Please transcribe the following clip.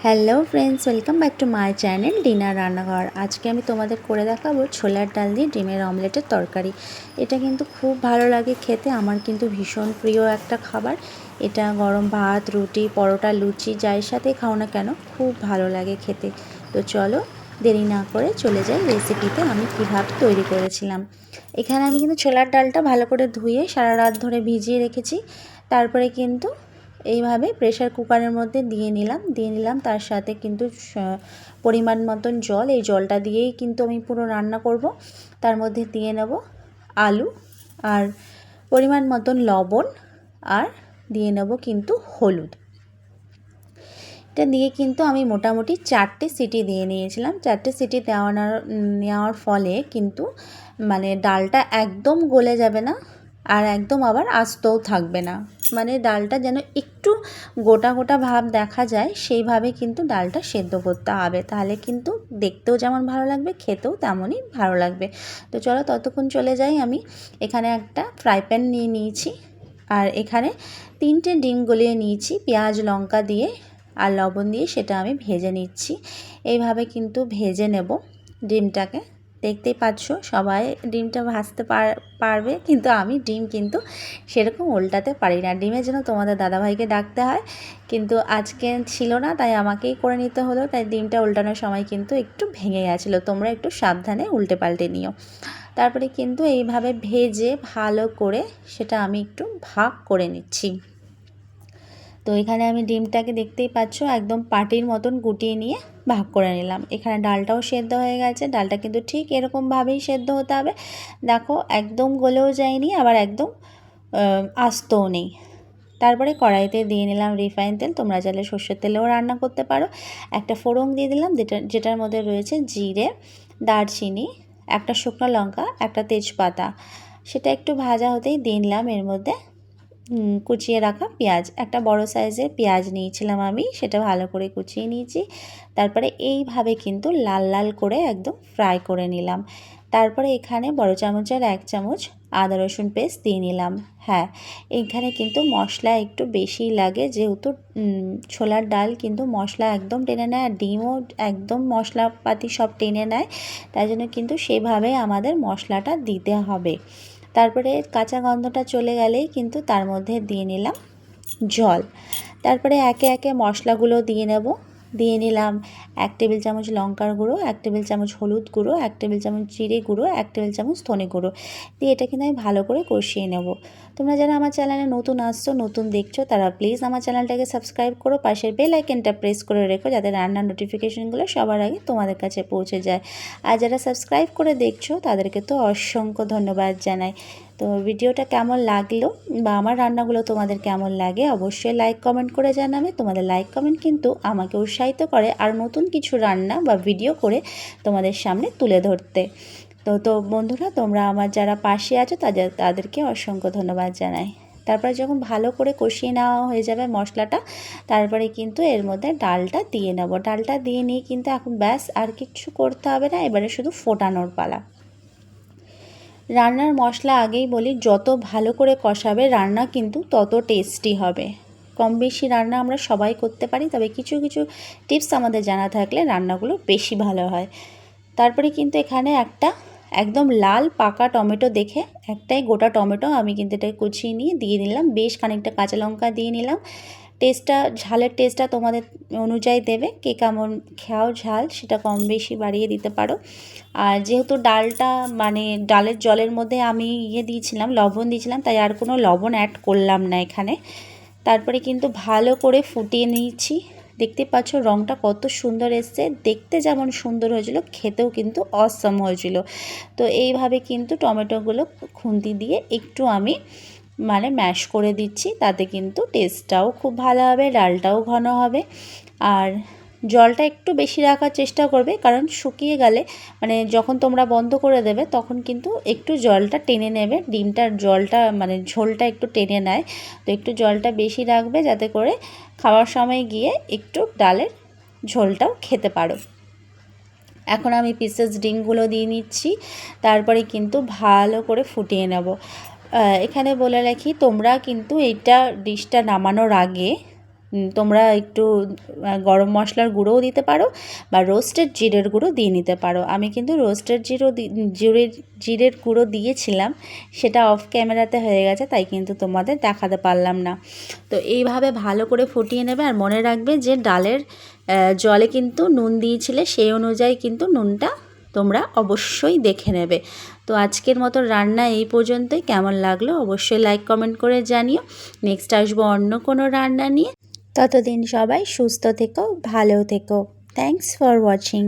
Hello friends, welcome back to my channel dinner রান্নাঘর। আজকে আমি তোমাদের করে দেখাবো ছোলার ডাল দিয়ে ডিমের অমলেটের তরকারি। এটা কিন্তু খুব ভালো লাগে খেতে, আমার কিন্তু ভীষণ প্রিয় একটা খাবার। এটা গরম ভাত, রুটি, পরোটা, লুচি যার সাথে খাও না কেন খুব ভালো লাগে খেতে। তো চলো দেরি না করে চলে যাই রেসিপিতে আমি কীভাবে তৈরি করেছিলাম। এখানে আমি কিন্তু ছোলার ডালটা ভালো করে ধুয়ে সারা রাত ধরে ভিজিয়ে রেখেছি। তারপরে কিন্তু এইভাবে প্রেসার কুকারের মধ্যে দিয়ে নিলাম তার সাথে কিন্তু পরিমাণ মতন জল। এই জলটা দিয়েই কিন্তু আমি পুরো রান্না করব। তার মধ্যে দিয়ে নেব আলু আর পরিমাণ মতন লবণ আর দিয়ে নেব কিন্তু হলুদ। এটা দিয়ে কিন্তু আমি মোটামুটি 4টে সিটি দিয়ে নিয়েছিলাম। 4টে সিটি নেওয়ার ফলে কিন্তু মানে ডালটা একদম গলে যাবে না আর একদম আবার আস্তও থাকবে না, মানে ডালটা যেন একটু গোটা গোটা ভাব দেখা যায় সেইভাবে কিন্তু ডালটা সেদ্ধ করতে হবে, তাহলে কিন্তু দেখতেও যেমন ভালো লাগবে খেতেও তেমনই ভালো লাগবে। তো চলো ততক্ষণ চলে যাই। আমি এখানে একটা ফ্রাই প্যান নিয়ে নিয়েছি আর এখানে 3টে ডিম গলিয়ে নিয়েছি, পেঁয়াজ লঙ্কা দিয়ে আর লবণ দিয়ে সেটা আমি ভেজে নিচ্ছি। এইভাবে কিন্তু ভেজে নেব ডিমটাকে। দেখতেই পাচ্ছ সবাই ডিমটা ভাজতে পারবে, কিন্তু আমি ডিম কিন্তু সেরকম উল্টাতে পারি না। ডিমের জন্য তোমাদের দাদাভাইকে ডাকতে হয়, কিন্তু আজকে ছিল না তাই আমাকেই করে নিতে হলো। তাই ডিমটা উল্টানোর সময় কিন্তু একটু ভেঙে গেছিলো, তোমরা একটু সাবধানে উল্টে পাল্টে নিও। তারপরে কিন্তু এইভাবে ভেজে ভালো করে সেটা আমি একটু ভাগ করে নিচ্ছি। তো এখানে আমি ডিমটাকে দেখতেই পাচ্ছ একদম পাটির মতন গুটিয়ে নিয়ে ভাগ করে নিলাম। এখানে ডালটাও সেদ্ধ হয়ে গেছে, ডালটা কিন্তু ঠিক এরকমভাবেই সেদ্ধ হতে হবে। দেখো একদম গলেও যায়নি আবার একদম আস্তও নেই। তারপরে কড়াইতে দিয়ে নিলাম রিফাইন তেল, তোমরা চাইলে সর্ষের তেলেও রান্না করতে পারো। একটা ফোড়ন দিয়ে দিলাম যেটার মধ্যে রয়েছে জিরে, দারচিনি, একটা শুকনো লঙ্কা, একটা তেজপাতা। সেটা একটু ভাজা হতেই দিয়ে নিলাম এর মধ্যে কুচিয়ে রাখা পেঁয়াজ। একটা বড় সাইজের পেঁয়াজ নিয়েছিলাম আমি, সেটা ভালো করে কুচিয়ে নিয়েছি। তারপরে এইভাবে কিন্তু লাল লাল করে একদম ফ্রাই করে নিলাম। তারপরে এখানে বড় চামচের 1 চামচ আদা রসুন পেস্ট দিয়ে নিলাম। হ্যাঁ, এখানে কিন্তু মশলা একটু বেশি লাগে, যেহেতু ছোলার ডাল কিন্তু মশলা একদম টেনে নেয় আর ডিমও একদম মশলাপাতি সব টেনে নেয়, তাই জন্য কিন্তু সেভাবে আমাদের মশলাটা দিতে হবে। তারপরে কাঁচা গন্ধটা চলে গেলেই কিন্তু তার মধ্যে দিয়ে নিলাম জল। তারপরে একে একে মশলাগুলো দিয়ে নিলাম 1 টেবিল চামচ লঙ্কার গুঁড়ো, 1 টেবিল চামচ হলুদ গুঁড়ো, 1 টেবিল চামচ জিরে গুঁড়ো, 1 টেবিল চামচ ধনে গুঁড়ো দিয়ে এটা কিন্তু আমি ভালো করে কষিয়ে নেব। তোমরা যারা আমার চ্যানেলে নতুন আসছো, নতুন দেখছো, তারা প্লিজ আমার চ্যানেলটাকে সাবস্ক্রাইব করো, পাশের বেল আইকনটা প্রেস করে রেখো যাতে রান্নার নোটিফিকেশনগুলো সবার আগে তোমাদের কাছে পৌঁছে যায়। আর যারা সাবস্ক্রাইব করে দেখছো তাদেরকে তো অসংখ্য ধন্যবাদ জানাই। তো ভিডিওটা কেমন লাগলো বা আমার রান্নাগুলো তোমাদের কেমন লাগে অবশ্যই লাইক কমেন্ট করে জানাবে। তোমাদের লাইক কমেন্ট কিন্তু আমাকে উৎসাহিত করে আর নতুন কিছু রান্না বা ভিডিও করে তোমাদের সামনে তুলে ধরতে। তো বন্ধুরা, তোমরা আমার যারা পাশে আছো তাদেরকে অসংখ্য ধন্যবাদ জানাই। তারপরে যখন ভালো করে কষিয়ে নেওয়া হয়ে যাবে মশলাটা, তারপরে কিন্তু এর মধ্যে ডালটা দিয়ে নেব। ডালটা দিয়ে নিয়ে কিন্তু এখন ব্যাস আর কিছু করতে হবে না, এবারে শুধু ফোটানোর পালা। রান্নার মশলা আগেই বলি, যত ভালো করে কষাবে রান্না কিন্তু তত টেস্টি হবে। কম বেশি রান্না আমরা সবাই করতে পারি, তবে কিছু কিছু টিপস আমাদের জানা থাকলে রান্নাগুলো বেশি ভালো হয়। তারপরে কিন্তু এখানে একটা একদম লাল পাকা টমেটো দেখে একটাই গোটা টমেটো আমি কিন্তু এটাকে কুচিয়ে নিয়ে দিয়ে নিলাম। বেশ খানিকটা কাঁচা লঙ্কা দিয়ে নিলাম। ঝালের টেস্টটা তোমাদের অনুযায়ী দেবে, কে কেমন খাও ঝাল সেটা কম বেশি বাড়িয়ে দিতে পারো। আর যেহেতু ডালটা মানে ডালের জলের মধ্যে আমি দিয়েছিলাম, লবণ দিয়েছিলাম, তাই আর কোনো লবণ অ্যাড করলাম না এখানে। তারপরে কিন্তু ভালো করে ফুটিয়ে নিয়েছি। দেখতে পাচ্ছ রঙটা কত সুন্দর এসছে, দেখতে যেমন সুন্দর হয়েছিল খেতেও কিন্তু অসম হয়েছিল। তো এইভাবে কিন্তু টমেটোগুলো খুন্তি দিয়ে একটু আমি মানে ম্যাশ করে দিচ্ছি, তাতে কিন্তু টেস্টটাও খুব ভালো হবে, ডালটাও ঘন হবে। আর জলটা একটু বেশি রাখার চেষ্টা করবে, কারণ শুকিয়ে গেলে মানে যখন তোমরা বন্ধ করে দেবে তখন কিন্তু একটু জলটা টেনে নেবে, ডিমটার জলটা মানে ঝোলটা একটু টেনে নেয়। তো একটু জলটা বেশি রাখবে যাতে করে খাওয়ার সময় গিয়ে একটু ডালের ঝোলটাও খেতে পারো। এখন আমি পিসেস ডিমগুলো দিয়ে নিচ্ছি, তারপরে কিন্তু ভালো করে ফুটিয়ে নেব। এখানে বলে রাখি, তোমরা কিন্তু এইটা ডিশটা নামানোর আগে তোমরা একটু গরম মশলার গুঁড়োও দিতে পারো বা রোস্টেড জিরের গুঁড়ো দিয়ে নিতে পারো। আমি কিন্তু রোস্টেড জিরের গুঁড়ো দিয়েছিলাম, সেটা অফ ক্যামেরাতে হয়ে গেছে, তাই কিন্তু তোমাদের দেখাতে পারলাম না। তো এইভাবে ভালো করে ফুটিয়ে নেবে। আর মনে রাখবে যে ডালের জলে কিন্তু নুন দিয়েছিলে, সেই অনুযায়ী কিন্তু নুনটা তোমরা অবশ্যই দেখে নেবে। তো আজকের মতো রান্না এই পর্যন্তই। কেমন লাগলো অবশ্যই লাইক কমেন্ট করে জানিও। নেক্সট আসবো অন্য কোনো রান্না নিয়ে। ততদিন সবাই সুস্থ থেকো, ভালো থেকো। Thanks for watching.